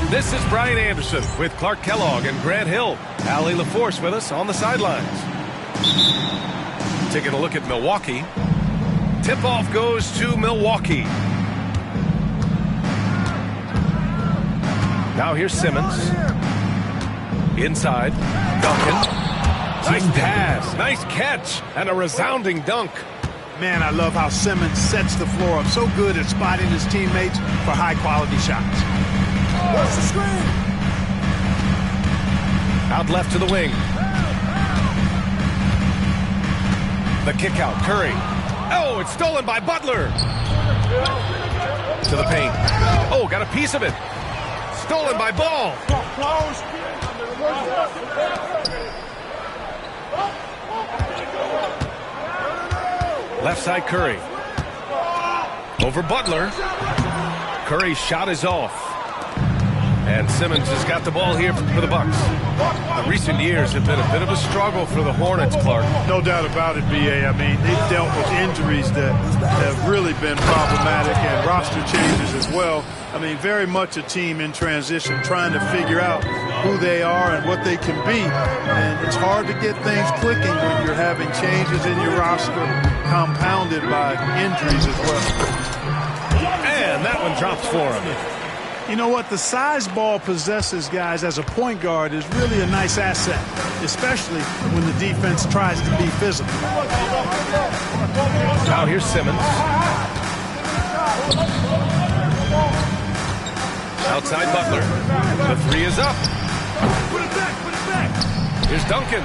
This is Brian Anderson with Clark Kellogg and Grant Hill. Allie LaForce with us on the sidelines. Taking a look at Milwaukee. Tip-off goes to Milwaukee. Now here's Simmons. Inside. Duncan. Nice pass. Nice catch. And a resounding dunk. Man, I love how Simmons sets the floor up. So good at spotting his teammates for high-quality shots. What's the screen? Out left to the wing. The kick out. Curry. Oh, it's stolen by Butler. To the paint. Oh, got a piece of it. Stolen by Ball. Left side Curry. Over Butler. Curry's shot is off. And Simmons has got the ball here for the Bucks. The recent years have been a bit of a struggle for the Hornets, Clark. No doubt about it, B.A. I mean, they've dealt with injuries that have really been problematic and roster changes as well. I mean, very much a team in transition, trying to figure out who they are and what they can be. And it's hard to get things clicking when you're having changes in your roster compounded by injuries as well. And that one drops for him. You know what? The size Ball possesses, guys, as a point guard is really a nice asset, especially when the defense tries to be physical. Now here's Simmons. Outside Butler. The three is up. Put it back. Here's Duncan.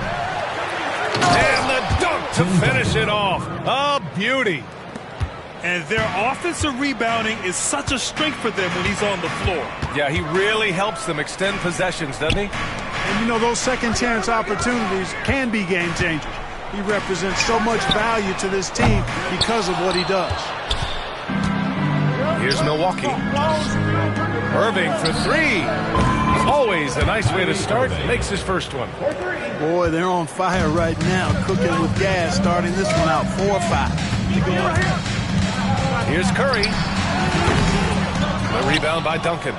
And the dunk to finish it off. A beauty. And their offensive rebounding is such a strength for them when he's on the floor. Yeah, he really helps them extend possessions, doesn't he? And, you know, those second chance opportunities can be game changers. He represents so much value to this team because of what he does. Here's Milwaukee. Irving for three. Always a nice way to start. Makes his first one. Boy, they're on fire right now, cooking with gas, starting this one out 4-5. Here's Curry. The rebound by Duncan.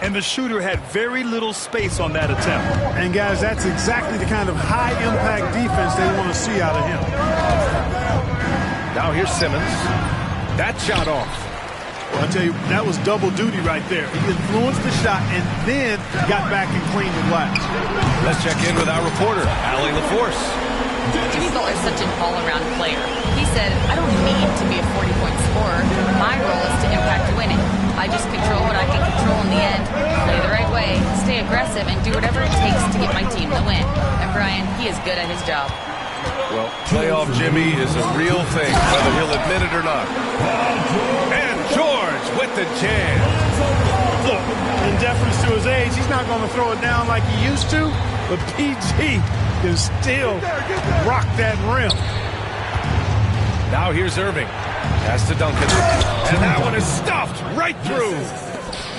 And the shooter had very little space on that attempt. And guys, that's exactly the kind of high-impact defense they want to see out of him. Now here's Simmons. That shot off. Well, I'll tell you, that was double duty right there. He influenced the shot and then got back and cleaned the glass. Let's check in with our reporter, Allie LaForce. Jimmy Butler's such an all-around player. He said, I don't need to be a 40-point scorer. My role is to impact winning. I just control what I can control in the end, play the right way, stay aggressive, and do whatever it takes to get my team the win. And Brian, he is good at his job. Well, playoff Jimmy is a real thing, whether he'll admit it or not. And George with the jam. Look, in deference to his age, he's not going to throw it down like he used to, but PG can still rock that rim. Now here's Irving. Pass to Duncan. And that one is stuffed right through.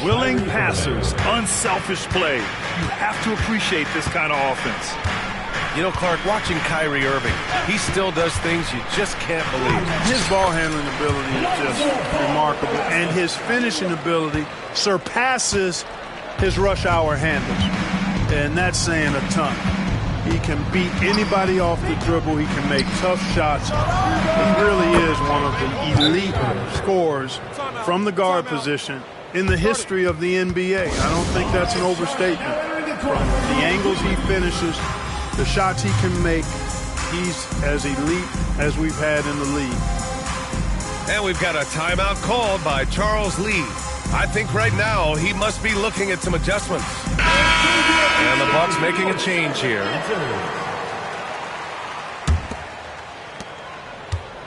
Willing passers, unselfish play. You have to appreciate this kind of offense. You know, Clark, watching Kyrie Irving, he still does things you just can't believe. His ball handling ability is just remarkable, and his finishing ability surpasses his rush hour handles. And that's saying a ton. He can beat anybody off the dribble. He can make tough shots. He really is one of the elite scorers from the guard position in the history of the NBA. I don't think that's an overstatement. From the angles he finishes, the shots he can make, he's as elite as we've had in the league. And we've got a timeout called by Charles Lee. I think right now he must be looking at some adjustments. And the Bucks making a change here.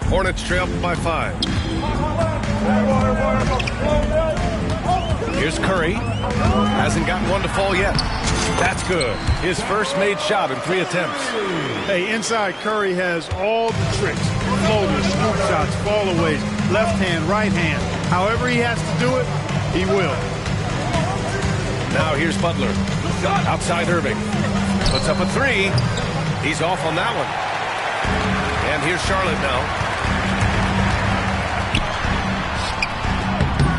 Hornets trail by 5. Here's Curry. Hasn't gotten one to fall yet. That's good. His first made shot in 3 attempts. Hey, inside Curry has all the tricks. Floaters, scoop shots, fallaways, left hand, right hand. However he has to do it, he will. Now here's Butler. Outside Irving. Puts up a 3. He's off on that one. And here's Charlotte now.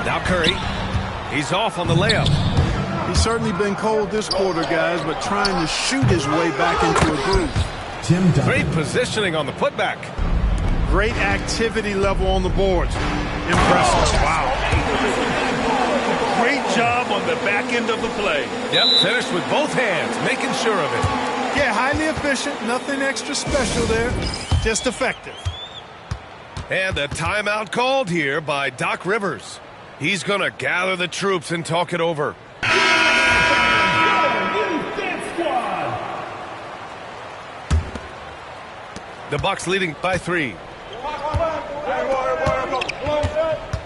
Now Curry. He's off on the layup. He's certainly been cold this quarter, guys, but trying to shoot his way back into a groove. Great positioning on the putback. Great activity level on the boards. Impressive. Wow. Great job on the back end of the play. Yep, finished with both hands, making sure of it. Yeah, highly efficient. Nothing extra special there. Just effective. And a timeout called here by Doc Rivers. He's going to gather the troops and talk it over. The Bucks leading by 3.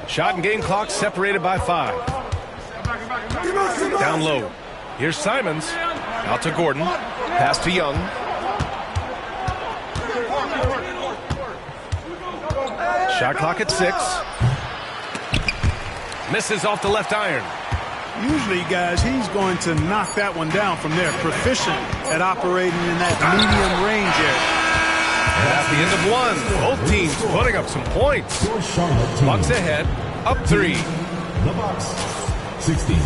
Shot and game clock separated by 5. Down low. Here's Simons. Out to Gordon. Pass to Young. Shot clock at 6. Misses off the left iron. Usually, guys, he's going to knock that one down from there. Proficient at operating in that medium range area. And at the end of 1, both teams putting up some points. Bucks ahead, up 3. The Bucks, 16.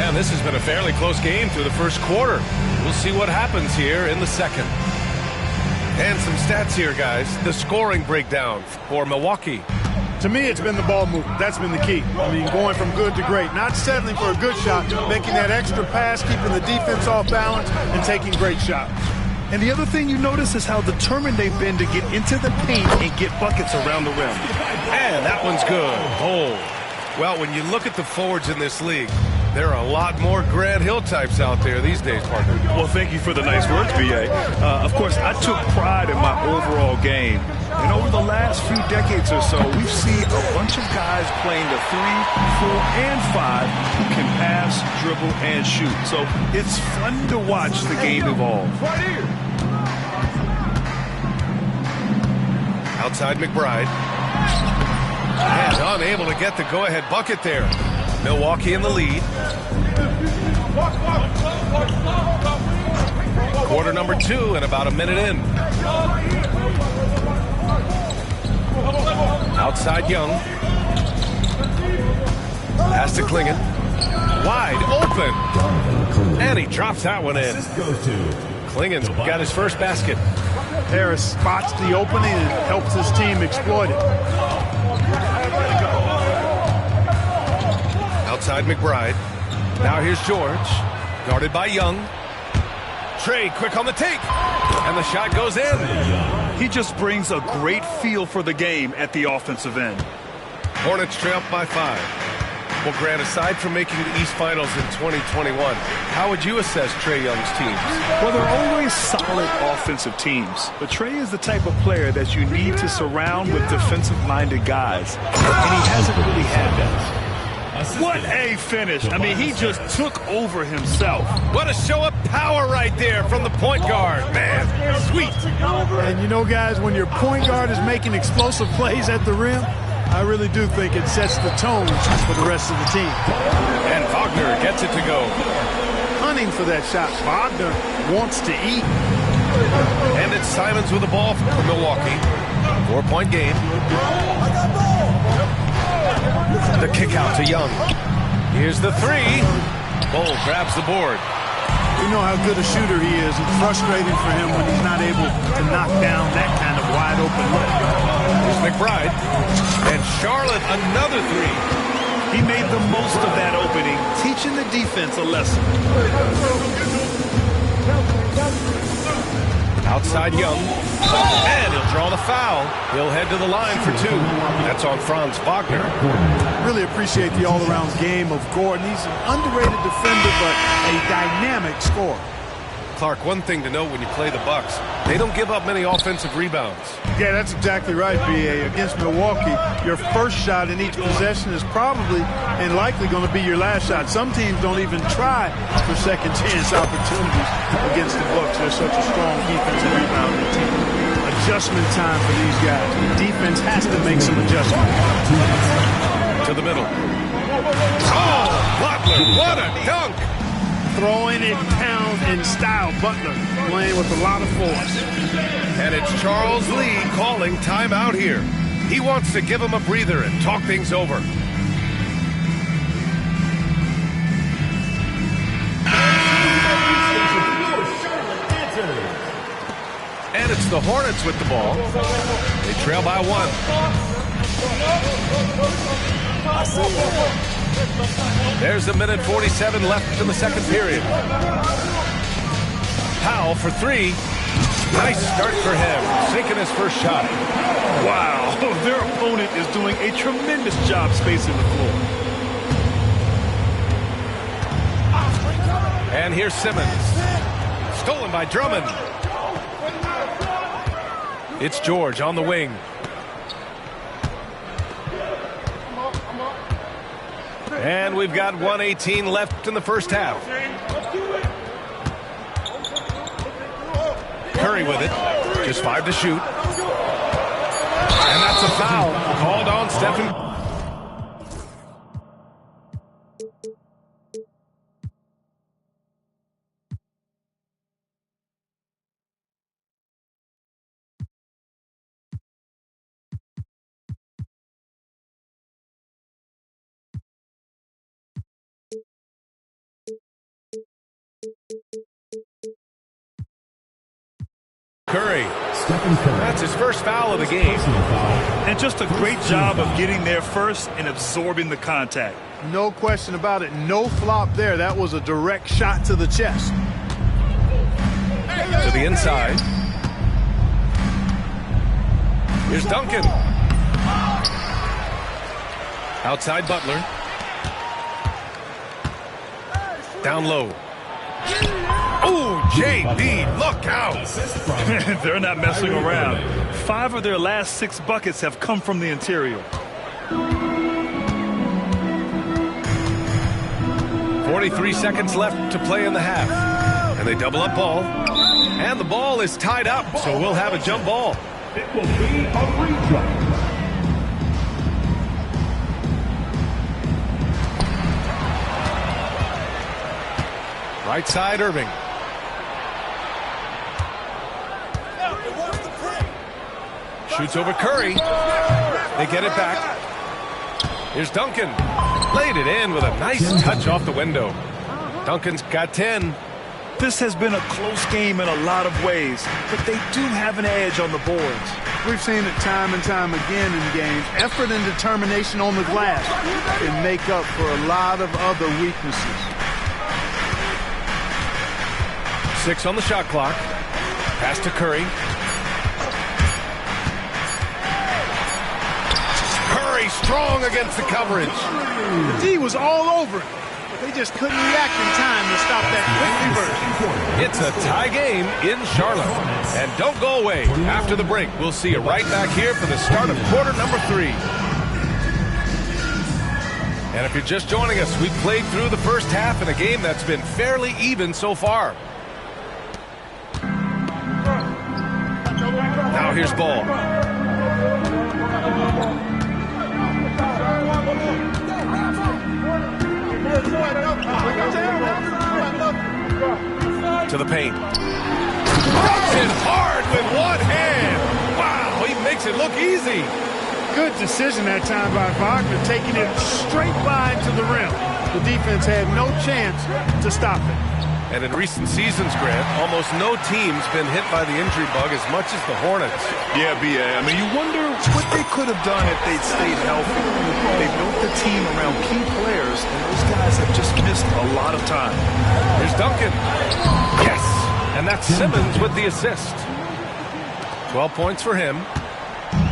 And this has been a fairly close game through the first quarter. We'll see what happens here in the second. And some stats here, guys. The scoring breakdown for Milwaukee. To me, it's been the ball movement. That's been the key. I mean, going from good to great. Not settling for a good shot, making that extra pass, keeping the defense off balance, and taking great shots. And the other thing you notice is how determined they've been to get into the paint and get buckets around the rim. And that one's good. Oh. Well, when you look at the forwards in this league, there are a lot more Grant Hill types out there these days, partner. Well, thank you for the nice words, B.A. Of course, I took pride in my overall game, And over the last few decades or so, we've seen a bunch of guys playing the 3, 4, and 5 who can pass, dribble, and shoot. So it's fun to watch the game evolve. Outside McBride. And unable to get the go-ahead bucket there. Milwaukee in the lead. Quarter number 2 and about a minute in. Outside Young. Pass to Clingan. Wide open. And he drops that one in. Clingan got his first basket. Harris spots the opening and helps his team exploit it. Outside McBride. Now here's George. Guarded by Young. Trey quick on the take. And the shot goes in. He just brings a great feel for the game at the offensive end. Hornets trail up by 5. Well, Grant, aside from making the East Finals in 2021, how would you assess Trey Young's teams? Well, they're always solid offensive teams. But Trey is the type of player that you need to surround with defensive-minded guys. And he hasn't really had that. What a finish. I mean, he just took over himself. What a show of power right there from the point guard. Man, sweet. And you know, guys, when your point guard is making explosive plays at the rim, I really do think it sets the tone for the rest of the team. And Wagner gets it to go. Hunting for that shot. Wagner wants to eat. And it's Simons with the ball for Milwaukee. 4-point game. The kick out to Young. Here's the 3. Bull grabs the board. We know how good a shooter he is. It's frustrating for him when he's not able to knock down that kind of wide open look. Here's McBride. And Charlotte, another 3. He made the most of that opening, teaching the defense a lesson. Outside Young. And he'll draw the foul. He'll head to the line for 2. That's on Franz Wagner. Really appreciate the all-around game of Gordon. He's an underrated defender, but a dynamic scorer. Clark, one thing to note when you play the Bucks, they don't give up many offensive rebounds. Yeah, that's exactly right, B.A. Against Milwaukee, your first shot in each possession is probably and likely going to be your last shot. Some teams don't even try for second chance opportunities against the Bucks. They're such a strong defensive rebounding team. Adjustment time for these guys. The defense has to make some adjustments. To the middle. Oh, Butler, what a dunk! Throwing it down in style. Butler playing with a lot of force. And it's Charles Lee calling timeout here. He wants to give him a breather and talk things over. And it's the Hornets with the ball. They trail by 1. There's a minute 47 left in the second period. Powell for 3. Nice start for him, sinking his first shot. Wow, their opponent is doing a tremendous job spacing the floor. And here's Simmons. Stolen by Drummond. It's George on the wing. And we've got 1:18 left in the first half. Curry with it. Just 5 to shoot. And that's a foul called on Stephen. Curry. That's his first foul of the game. And just a great job of getting there first and absorbing the contact. No question about it. No flop there. That was a direct shot to the chest. To the inside. Here's Duncan. Outside Butler. Down low. Oh, JB, look out. They're not messing around. 5 of their last 6 buckets have come from the interior. 43 seconds left to play in the half. And they double up ball. And the ball is tied up, so we'll have a jump ball. It will be a redraw. Right side, Irving. Shoots over Curry. They get it back. Here's Duncan. Laid it in with a nice touch off the window. Duncan's got 10. This has been a close game in a lot of ways, but they do have an edge on the boards. We've seen it time and time again in games. Effort and determination on the glass can make up for a lot of other weaknesses. 6 on the shot clock. Pass to Curry. Curry strong against the coverage. The D was all over it. They just couldn't react in time to stop that quick reverse. It's a tie game in Charlotte. And don't go away. After the break, we'll see you right back here for the start of quarter number 3. And if you're just joining us, we've played through the first half in a game that's been fairly even so far. Now here's Ball. To the paint. Drops it hard with one hand. Wow, he makes it look easy. Good decision that time by Wagner, taking it straight by to the rim. The defense had no chance to stop it. And in recent seasons, Grant, almost no team's been hit by the injury bug as much as the Hornets. Yeah, B.A. I mean, you wonder what they could have done if they'd stayed healthy. They built the team around key players, and those guys have just missed a lot of time. Here's Duncan. Yes! And that's Simmons with the assist. 12 points for him.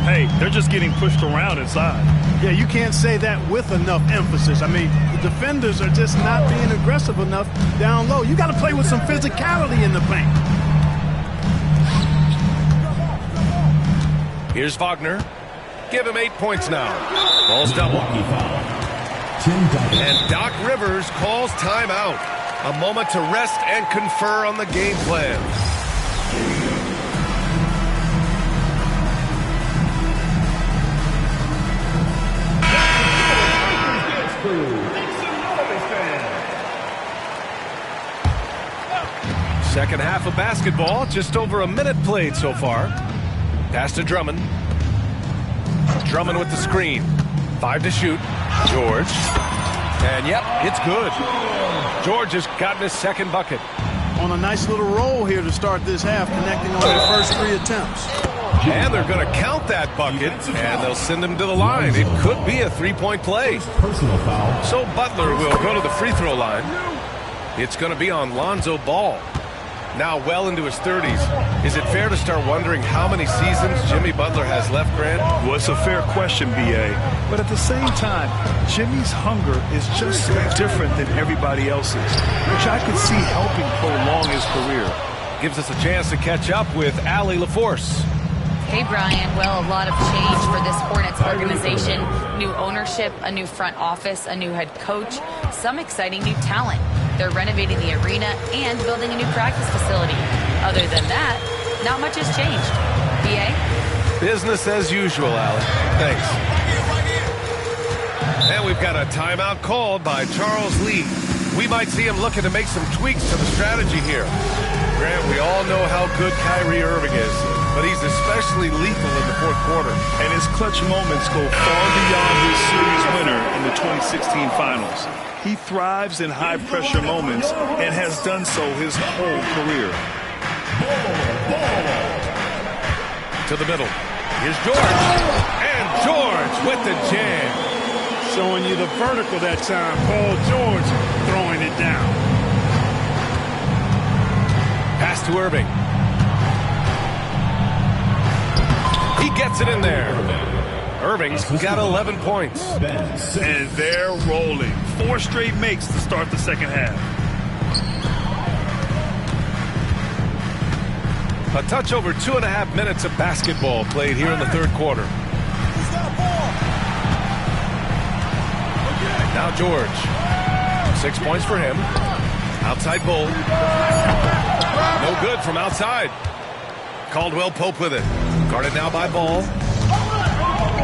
Hey, they're just getting pushed around inside. Yeah, you can't say that with enough emphasis. I mean, the defenders are just not being aggressive enough down low. You got to play with some physicality in the paint. Here's Wagner. Give him 8 points now. Ball's double. And Doc Rivers calls timeout. A moment to rest and confer on the game plan. Second half of basketball, just over a minute played so far. Pass to Drummond. Drummond with the screen. 5 to shoot. George. And yep, it's good. George has gotten his second bucket. On a nice little roll here to start this half, connecting on their first 3 attempts. And they're going to count that bucket, and they'll send him to the line. It could be a 3-point play. Personal foul. So Butler will go to the free throw line. It's going to be on Lonzo Ball. Now well into his 30s. Is it fair to start wondering how many seasons Jimmy Butler has left, Grant? Well, it's a fair question, B.A. But at the same time, Jimmy's hunger is just so different than everybody else's, which I could see helping prolong his career. Gives us a chance to catch up with Allie LaForce. Hey, Brian. Well, a lot of change for this Hornets organization. New ownership, a new front office, a new head coach, some exciting new talent. They're renovating the arena and building a new practice facility. Other than that, not much has changed. B.A.? Business as usual, Allie. Thanks. And we've got a timeout called by Charles Lee. We might see him looking to make some tweaks to the strategy here. Grant, we all know how good Kyrie Irving is, but he's especially lethal in the fourth quarter. And his clutch moments go far beyond his series winner in the 2016 finals. He thrives in high-pressure moments and has done so his whole career. To the middle. Here's George. And George with the jam. Showing you the vertical that time. Paul George throwing it down. Pass to Irving. He gets it in there. Irving's got 11 points. And they're rolling. 4 straight makes to start the second half. A touch over 2.5 minutes of basketball played here in the third quarter. Now George. 6 points for him. Outside Bull. No good from outside. Caldwell Pope with it. Guarded now by Ball.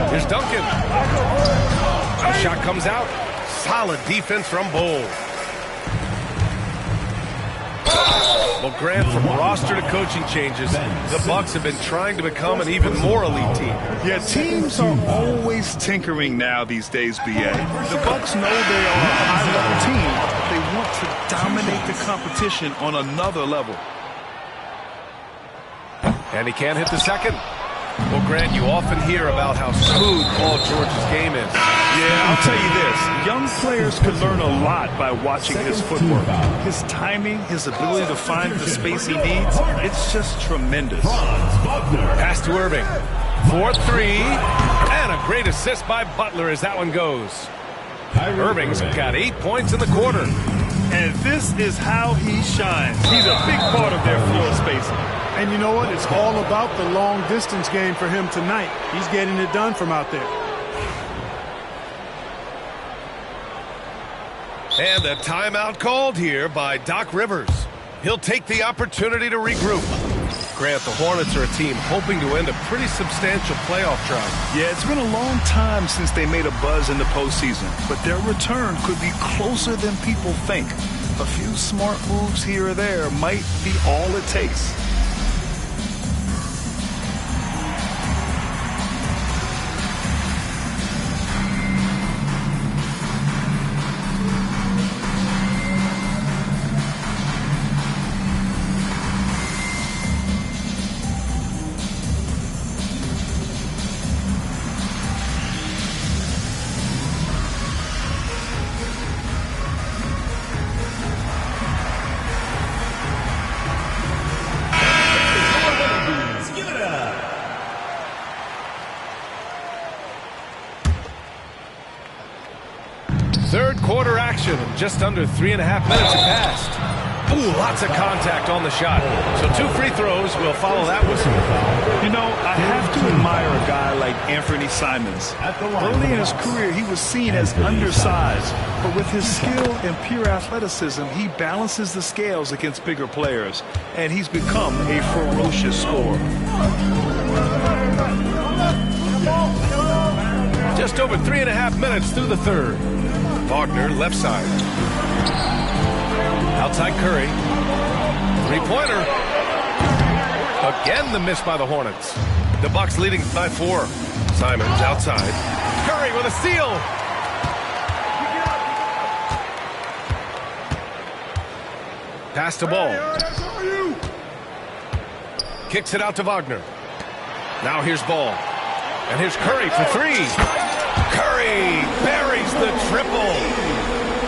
Here's Duncan. A shot comes out. Solid defense from Bull. Well, Grant, from roster to coaching changes, the Bucks have been trying to become an even more elite team. Yeah, teams are always tinkering now these days, B.A. The Bucks know they are a high-level team. They want to dominate the competition on another level. And he can't hit the second. Well, Grant, you often hear about how smooth Paul George's game is. Yeah, I'll tell you this. Young players can learn a lot by watching his footwork. His timing, his ability to find the space he needs, it's just tremendous. Pass to Irving. 4-3. And a great assist by Butler as that one goes. Irving's got 8 points in the quarter. And this is how he shines. He's a big part of their floor spacing. And you know what? It's all about the long-distance game for him tonight. He's getting it done from out there. And a timeout called here by Doc Rivers. He'll take the opportunity to regroup. Grant, the Hornets are a team hoping to end a pretty substantial playoff drive. Yeah, it's been a long time since they made a buzz in the postseason, but their return could be closer than people think. A few smart moves here or there might be all it takes. Third quarter action. Just under 3.5 minutes have passed. Ooh, lots of contact on the shot. So 2 free throws will follow that whistle. You know, I have to admire a guy like Anthony Simons. Early in his career, he was seen as undersized, but with his skill and pure athleticism, he balances the scales against bigger players, and he's become a ferocious scorer. Just over 3.5 minutes through the third. Wagner, left side. Outside Curry. Three-pointer. Again, the miss by the Hornets. The Bucks leading by 4. Simons outside. Curry with a steal. Pass to Ball. Kicks it out to Wagner. Now here's Ball. And here's Curry for 3. Curry buries the triple.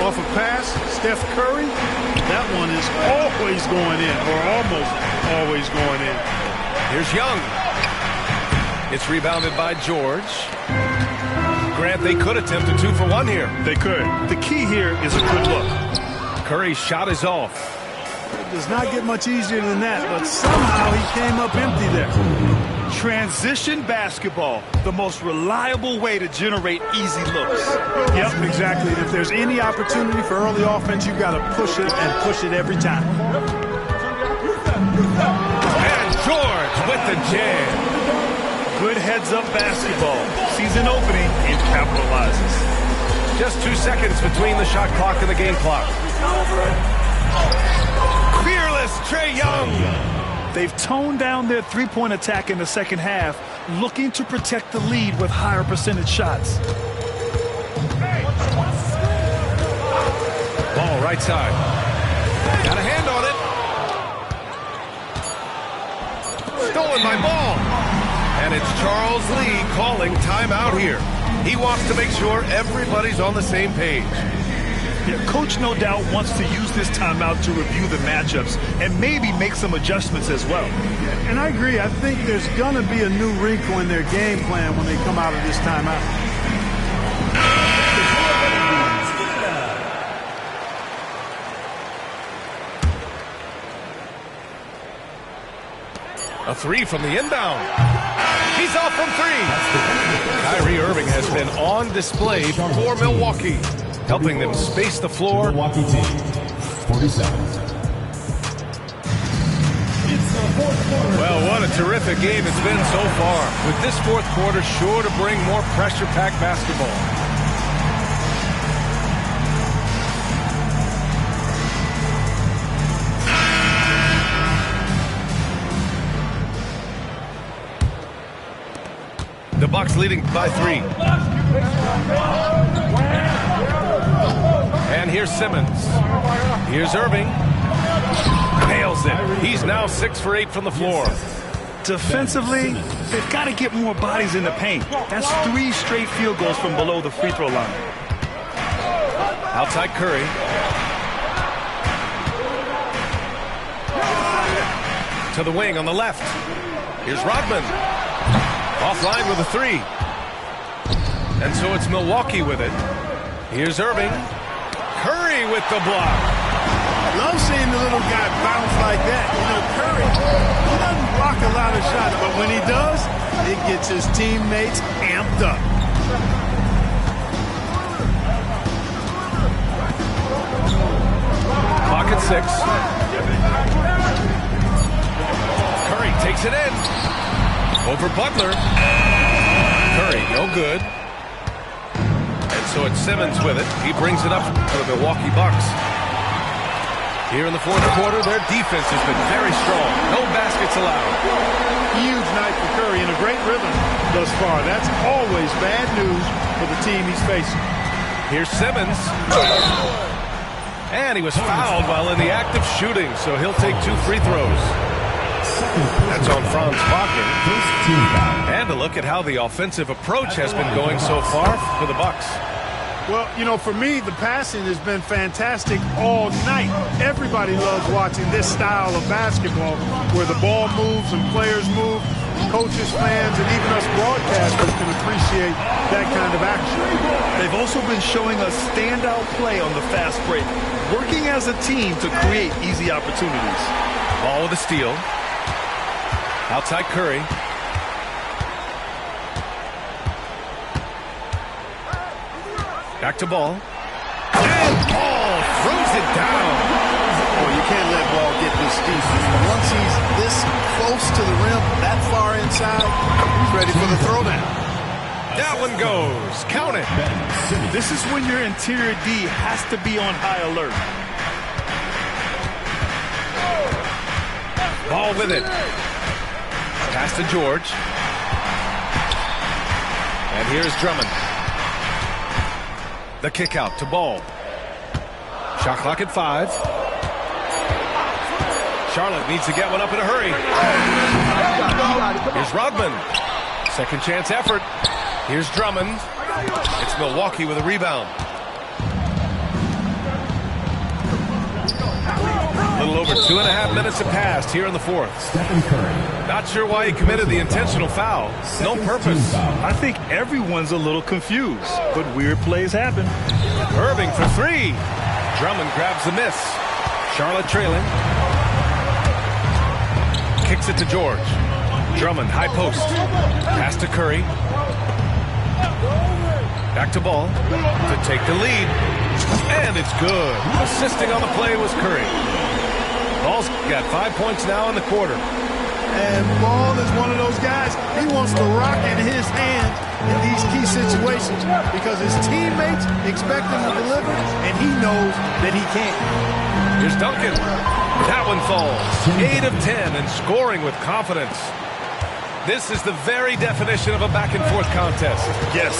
Off a pass, Steph Curry, that one is always going in, or almost always going in. Here's Young. It's rebounded by George. Grant, they could attempt a 2 for 1 here. They could. The key here is a good look. Curry's shot is off. It does not get much easier than that, but somehow he came up empty there. Transition basketball, the most reliable way to generate easy looks. Yep, exactly. If there's any opportunity for early offense, you've got to push it and push it every time. And George with the jam. Good heads-up basketball. Sees an opening and capitalizes. Just 2 seconds between the shot clock and the game clock. Fearless Trae Young. They've toned down their three-point attack in the second half, looking to protect the lead with higher percentage shots. Ball right side. Got a hand on it. Stolen by Ball. And it's Charles Lee calling timeout here. He wants to make sure everybody's on the same page. Yeah, Coach no doubt wants to use this timeout to review the matchups and maybe make some adjustments as well. And I agree. I think there's going to be a new wrinkle in their game plan when they come out of this timeout. A three from the inbound. He's off from three. Kyrie Irving has been on display for Milwaukee, helping them space the floor. Milwaukee team, 47. Well, what a terrific game it's been so far, with this fourth quarter sure to bring more pressure-packed basketball. The Bucks leading by 3. And here's Simmons. Here's Irving. Nails it. He's now 6 for 8 from the floor. Defensively, they've got to get more bodies in the paint. That's 3 straight field goals from below the free throw line. Outside Curry. To the wing on the left. Here's Rodman. Offline with a 3. And so it's Milwaukee with it. Here's Irving. Curry with the block. Love seeing the little guy bounce like that. You know, Curry, he doesn't block a lot of shots, but when he does, it gets his teammates amped up. Clock at 6. Curry takes it in. Over Butler. Curry, no good. And so it's Simmons with it. He brings it up for the Milwaukee Bucks. Here in the fourth quarter, their defense has been very strong. No baskets allowed. Huge night for Curry and a great rhythm thus far. That's always bad news for the team he's facing. Here's Simmons. And he was fouled while in the act of shooting, so he'll take 2 free throws. That's on Franz Wagner. And a look at how the offensive approach has been going so far for the Bucks. Well, you know, for me, the passing has been fantastic all night. Everybody loves watching this style of basketball where the ball moves and players move. Coaches, fans, and even us broadcasters can appreciate that kind of action. They've also been showing us standout play on the fast break, working as a team to create easy opportunities. Ball with a steal. Outside Curry. Back to Ball. And Ball throws it down. Oh, you can't let Ball get this deep. Once he's this close to the rim, that far inside, he's ready for the throwdown. That one goes. Count it. This is when your interior D has to be on high alert. Ball with it. Pass to George. And here's Drummond. The kick out to Ball. Shot clock at 5. Charlotte needs to get one up in a hurry. Here's Rodman. Second chance effort. Here's Drummond. It's Milwaukee with a rebound. A little over 2.5 minutes have passed here in the fourth. Stephen Curry. Not sure why he committed the intentional foul. No purpose. I think everyone's a little confused, but weird plays happen. Irving for 3. Drummond grabs the miss. Charlotte trailing. Kicks it to George. Drummond, high post. Pass to Curry. Back to Ball to take the lead. And it's good. Assisting on the play was Curry. Ball's got 5 points now in the quarter. And Ball is one of those guys, he wants the rock in his hand in these key situations because his teammates expect him to deliver, and he knows that he can't. Here's Duncan. That one falls. 8 of 10 and scoring with confidence. This is the very definition of a back-and-forth contest. Yes,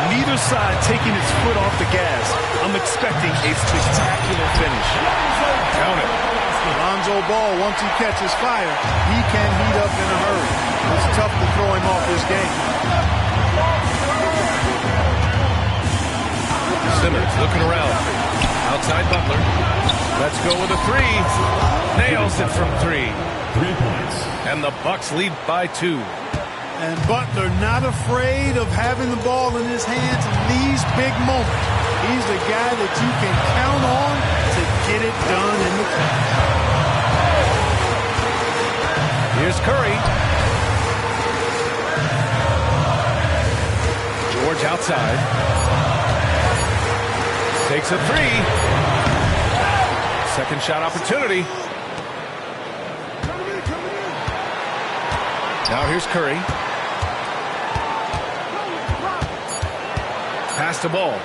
neither side taking its foot off the gas. I'm expecting a spectacular finish. Count it. Lonzo Ball, once he catches fire, he can heat up in a hurry. It's tough to throw him off his game. Simmons looking around. Outside Butler. Let's go with a 3. Nails it from 3. 3 points. And the Bucks lead by 2. And Butler not afraid of having the ball in his hands in these big moments. He's the guy that you can count on to get it done in the clutch. Here's Curry. George outside. Takes a three. Second shot opportunity. Now here's Curry. Pass the ball.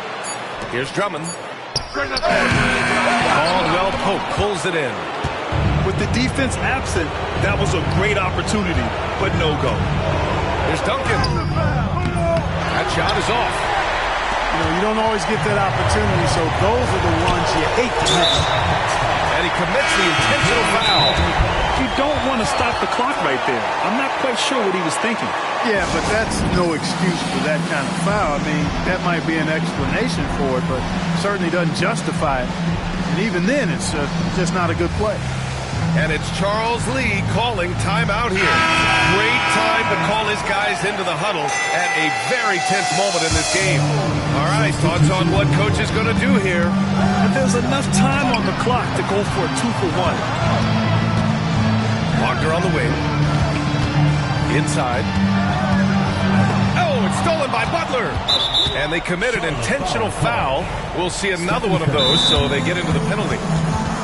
Here's Drummond. Caldwell Pope pulls it in. With the defense absent, that was a great opportunity, but no go. Here's Duncan. That shot is off. You know, you don't always get that opportunity, so those are the ones you hate to miss. And he commits the intentional foul. You don't want to stop the clock right there. I'm not quite sure what he was thinking. Yeah, but that's no excuse for that kind of foul. I mean, that might be an explanation for it, but certainly doesn't justify it. And even then, it's just not a good play. And it's Charles Lee calling timeout here. Great time to call his guys into the huddle at a very tense moment in this game. All right, thoughts on what coach is going to do here? And there's enough time on the clock to go for a 2-for-1. Wagner on the wing. Inside. Oh, it's stolen by Butler. And they commit an intentional foul. We'll see another one of those, so they get into the penalty.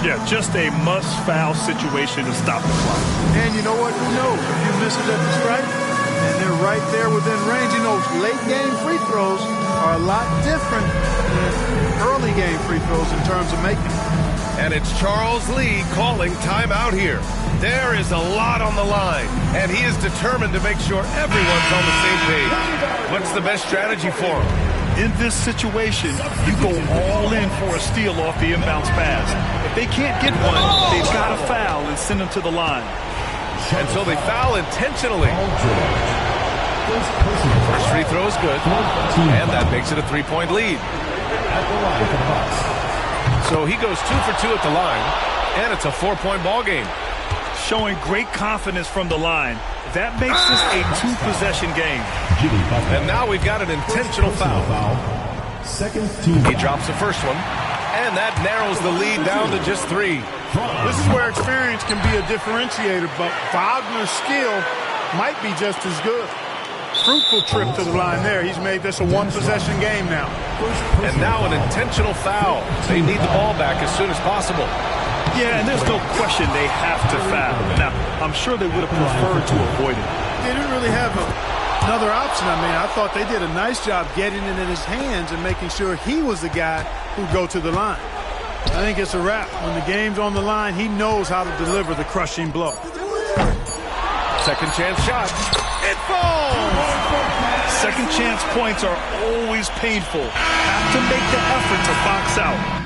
Yeah, just a must-foul situation to stop the clock. And you know what? Who knows? If you miss it at the stripe, and they're right there within range. You know, late-game free throws are a lot different than early-game free throws in terms of making them. And it's Charles Lee calling timeout here. There is a lot on the line, and he is determined to make sure everyone's on the same page. What's the best strategy for him? In this situation, you go all in for a steal off the inbounds pass. If they can't get one, they've got to foul and send them to the line. And so they foul intentionally. First free throw is good, and that makes it a three-point lead. So he goes 2 for 2 at the line, and it's a 4-point ball game. Showing great confidence from the line. That makes this a 2-possession game. And now we've got an intentional foul. Second team. He drops the first one, and that narrows the lead down to just 3. This is where experience can be a differentiator, but Wagner's skill might be just as good. Fruitful trip to the line there. He's made this a 1-possession game now. And now an intentional foul. They need the ball back as soon as possible. Yeah, and there's no question they have to foul. Now, I'm sure they would have preferred to avoid it. They didn't really have another option. I mean, I thought they did a nice job getting it in his hands and making sure he was the guy who'd go to the line. I think it's a wrap. When the game's on the line, he knows how to deliver the crushing blow. Second chance shot. It falls! Second chance points are always painful. Have to make the effort to box out.